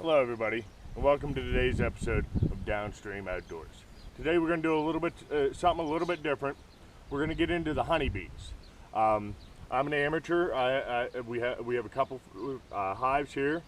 Hello everybody, and welcome to today's episode of DownStream Outdoors. Today we're going to do something a little bit different. We're going to get into the honeybees. I'm an amateur. We have a couple hives here.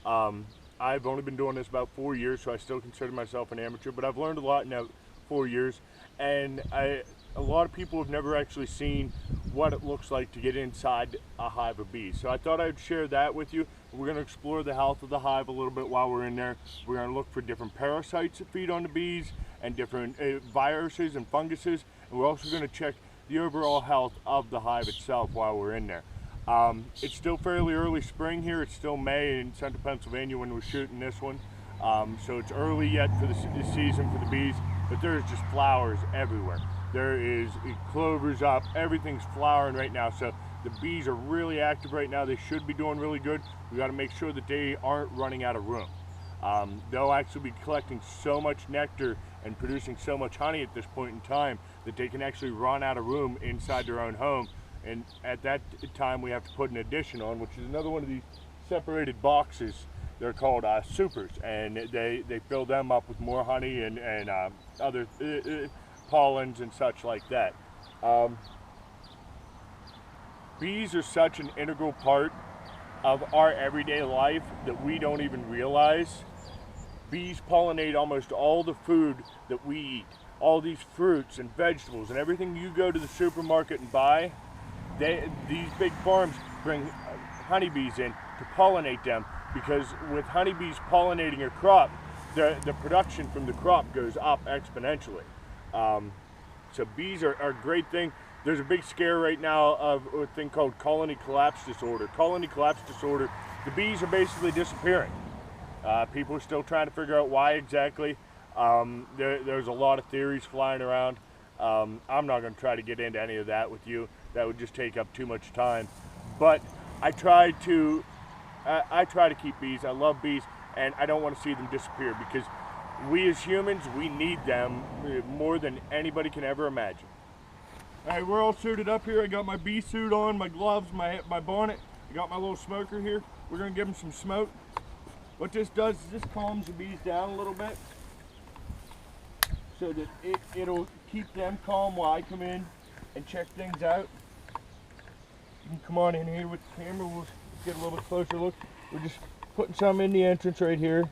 I've only been doing this about 4 years, so I still consider myself an amateur, but I've learned a lot in that 4 years, and a lot of people have never actually seen what it looks like to get inside a hive of bees. So I thought I'd share that with you. We're going to explore the health of the hive a little bit while we're in there. We're going to look for different parasites that feed on the bees and different viruses and funguses, and we're also going to check the overall health of the hive itself while we're in there. It's still fairly early spring here. It's still May in central Pennsylvania when we're shooting this one. So it's early yet for the season for the bees, but there's just flowers everywhere. There is clovers up, everything's flowering right now. So the bees are really active right now. They should be doing really good. We got to make sure that they aren't running out of room. They'll actually be collecting so much nectar and producing so much honey at this point in time that they can actually run out of room inside their own home. And at that time, we have to put an addition on, which is another one of these separated boxes. They're called supers, and they fill them up with more honey and other pollens and such like that. Bees are such an integral part of our everyday life that we don't even realize. Bees pollinate almost all the food that we eat. All these fruits and vegetables and everything you go to the supermarket and buy, these big farms bring honeybees in to pollinate them, because with honeybees pollinating your crop, the production from the crop goes up exponentially. So bees are a great thing. There's a big scare right now of a thing called colony collapse disorder. Colony collapse disorder, the bees are basically disappearing. People are still trying to figure out why exactly. There's a lot of theories flying around. I'm not going to try to get into any of that with you. That would just take up too much time. But I try to keep bees. I love bees, and I don't want to see them disappear, because we as humans, we need them more than anybody can ever imagine. All right, we're all suited up here. I got my bee suit on, my gloves, my bonnet. I got my little smoker here. We're gonna give them some smoke. What this does is this calms the bees down a little bit, so that it'll keep them calm while I come in and check things out. You can come on in here with the camera. We'll get a little bit closer look. We're just putting some in the entrance right here.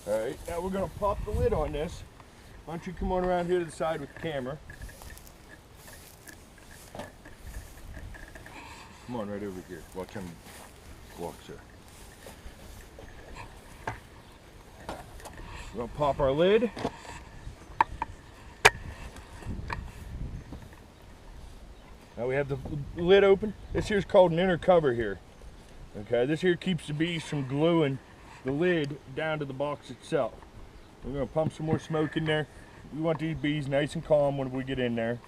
All right, now we're gonna pop the lid on this. Why don't you come on around here to the side with the camera. Come on right over here. Watch him walk, sir. We're gonna pop our lid. Now we have the lid open. This here is called an inner cover here. Okay, this here keeps the bees from gluing the lid down to the box itself. We're gonna pump some more smoke in there. We want these bees nice and calm when we get in there.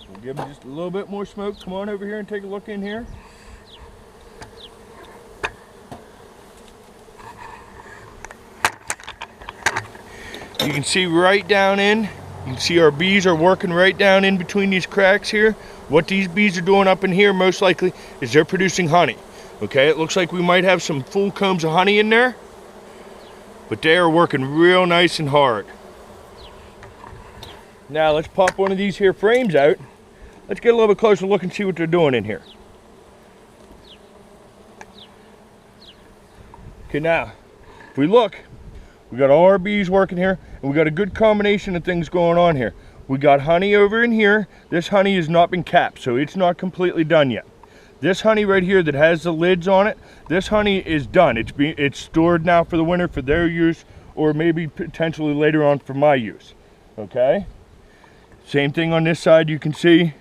We'll give them just a little bit more smoke. Come on over here and take a look in here. You can see right down in, you can see our bees are working right down in between these cracks here. What these bees are doing up in here most likely is they're producing honey. Okay, it looks like we might have some full combs of honey in there, but they are working real nice and hard. Now let's pop one of these here frames out. Let's get a little bit closer look and see what they're doing in here. Okay, now if we look, we got all our bees working here, and we got a good combination of things going on here. We got honey over in here. This honey has not been capped, so it's not completely done yet. This honey right here that has the lids on it, this honey is done. It's stored now for the winter for their use, or maybe potentially later on for my use. Okay? Same thing on this side. You can see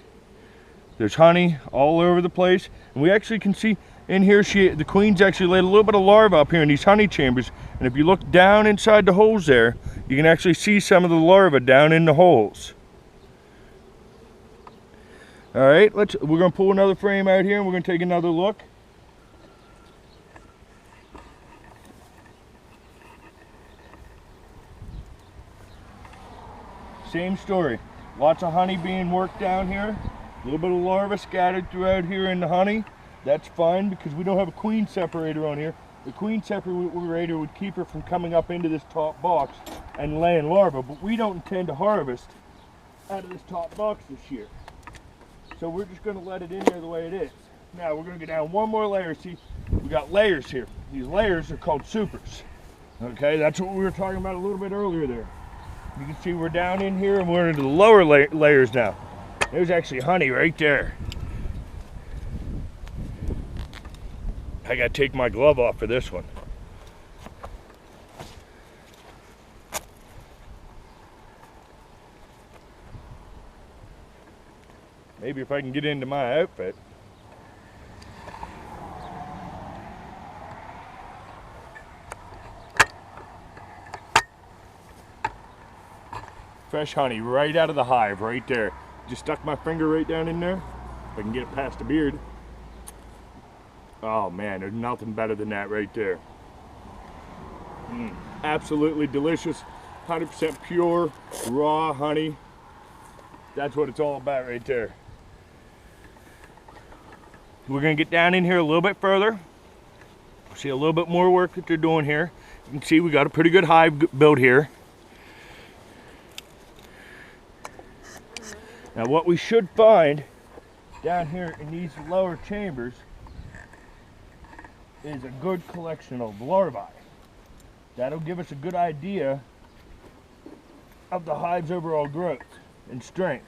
there's honey all over the place, and we actually can see in here the queen's actually laid a little bit of larvae up here in these honey chambers, and if you look down inside the holes there, you can actually see some of the larvae down in the holes. All right, we're gonna pull another frame out here and we're gonna take another look. Same story. Lots of honey being worked down here. A little bit of larvae scattered throughout here in the honey. That's fine because we don't have a queen separator on here. The queen separator would keep her from coming up into this top box and laying larvae, but we don't intend to harvest out of this top box this year. So we're just going to let it in there the way it is. Now we're going to go down one more layer. See, we got layers here. These layers are called supers. Okay, that's what we were talking about a little bit earlier there. You can see we're down in here and we're into the lower layers now. There's actually honey right there. I gotta take my glove off for this one. Maybe if I can get into my outfit. Fresh honey right out of the hive, right there. Just stuck my finger right down in there. If I can get it past the beard. Oh man, there's nothing better than that right there. Absolutely delicious, 100% pure, raw honey. That's what it's all about right there. We're gonna get down in here a little bit further. See a little bit more work that they're doing here. You can see we got a pretty good hive built here. Now what we should find down here in these lower chambers is a good collection of larvae. That'll give us a good idea of the hive's overall growth and strength.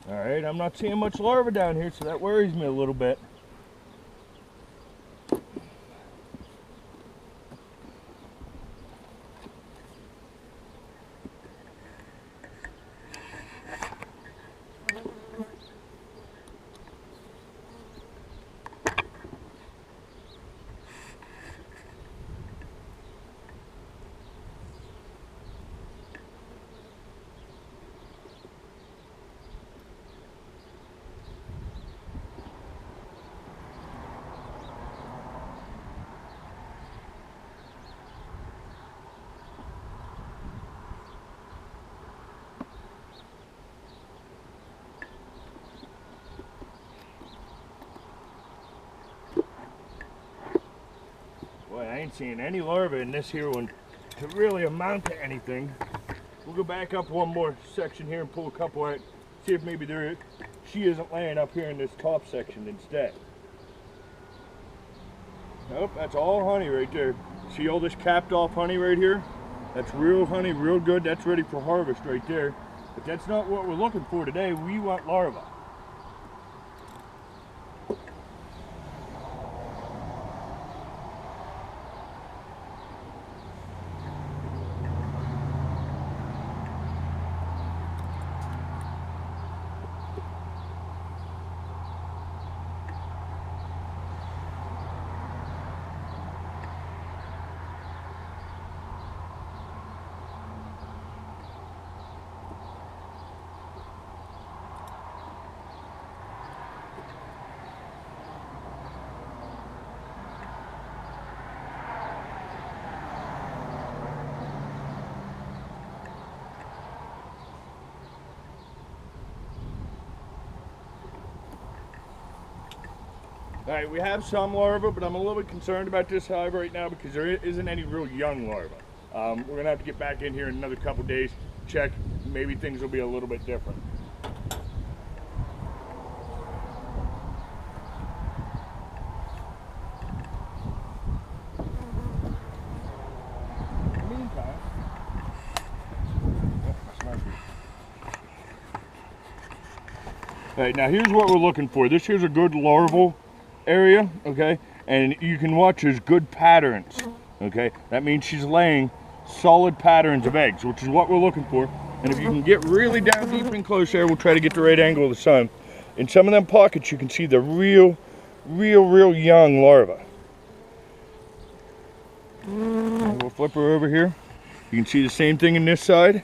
All right, I'm not seeing much larvae down here, so that worries me a little bit. Boy, I ain't seeing any larvae in this here one to really amount to anything. We'll go back up one more section here and pull a couple out, see if maybe she isn't laying up here in this top section instead. Nope, that's all honey right there. See all this capped off honey right here? That's real honey, real good. That's ready for harvest right there. But that's not what we're looking for today. We want larvae. All right, we have some larvae, but I'm a little bit concerned about this hive right now because there isn't any real young larvae. We're gonna have to get back in here in another couple days, check, maybe things will be a little bit different. In the meantime, all right, now here's what we're looking for. This here's a good larval area, okay, and you can watch there's good patterns, okay. That means she's laying solid patterns of eggs, which is what we're looking for. And if you can get really down deep and close there, we'll try to get the right angle of the sun. In some of them pockets you can see the real real young larva. And we'll flip her over here. You can see the same thing in this side.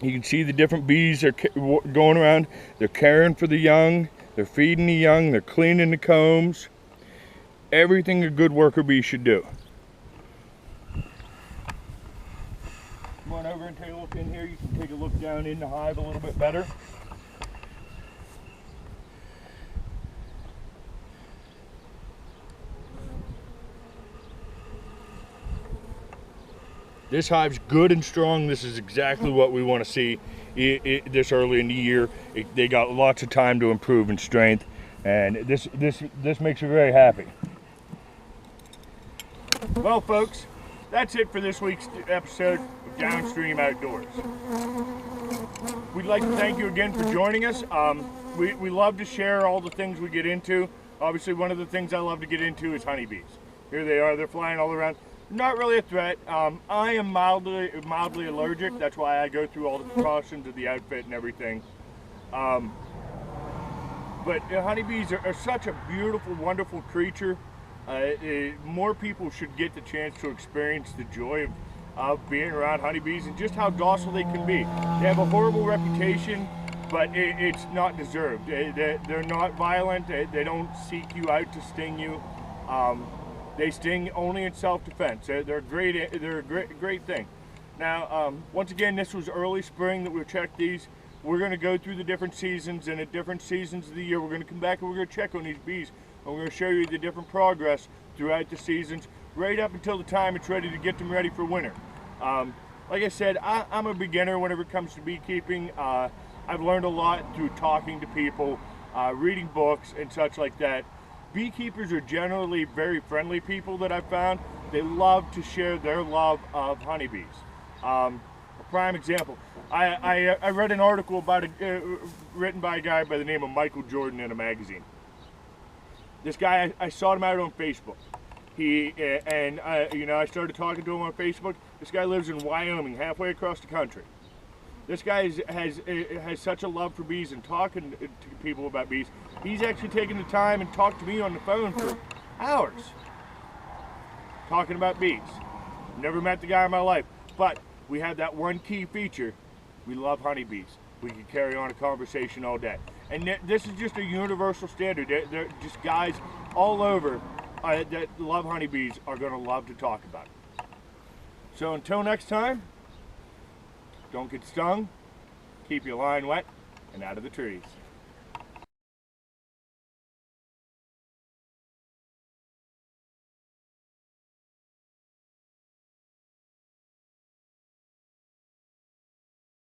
You can see the different bees are going around. They're caring for the young. They're feeding the young. They're cleaning the combs. Everything a good worker bee should do. Come on over and take a look in here. You can take a look down in the hive a little bit better. This hive's good and strong. This is exactly what we want to see this early in the year. They got lots of time to improve in strength, and this makes me very happy. Well, folks, that's it for this week's episode of Downstream Outdoors. We'd like to thank you again for joining us. We love to share all the things we get into. Obviously, one of the things I love to get into is honeybees. Here they are. They're flying all around. Not really a threat. I am mildly allergic. That's why I go through all the precautions of the outfit and everything. But honeybees are such a beautiful, wonderful creature. More people should get the chance to experience the joy of being around honeybees and just how docile they can be. They have a horrible reputation, but it's not deserved. They're not violent. They don't seek you out to sting you. They sting only in self-defense. They're a great thing. Now, once again, this was early spring that we checked these. We're going to go through the different seasons, and at different seasons of the year, we're going to come back and we're going to check on these bees, and we're going to show you the different progress throughout the seasons, right up until the time it's ready to get them ready for winter. Like I said, I'm a beginner whenever it comes to beekeeping. I've learned a lot through talking to people, reading books, and such like that. Beekeepers are generally very friendly people that I've found. They love to share their love of honeybees. A prime example, I read an article about written by a guy by the name of Michael Jordan in a magazine. This guy, I sought him out on Facebook. I started talking to him on Facebook. This guy lives in Wyoming, halfway across the country. This guy has such a love for bees and talking to people about bees. He's actually taken the time and talked to me on the phone for hours talking about bees. Never met the guy in my life, but we have that one key feature. We love honeybees. We can carry on a conversation all day. And this is just a universal standard. They're just guys all over that love honeybees are going to love to talk about it. So until next time, don't get stung, keep your line wet and out of the trees.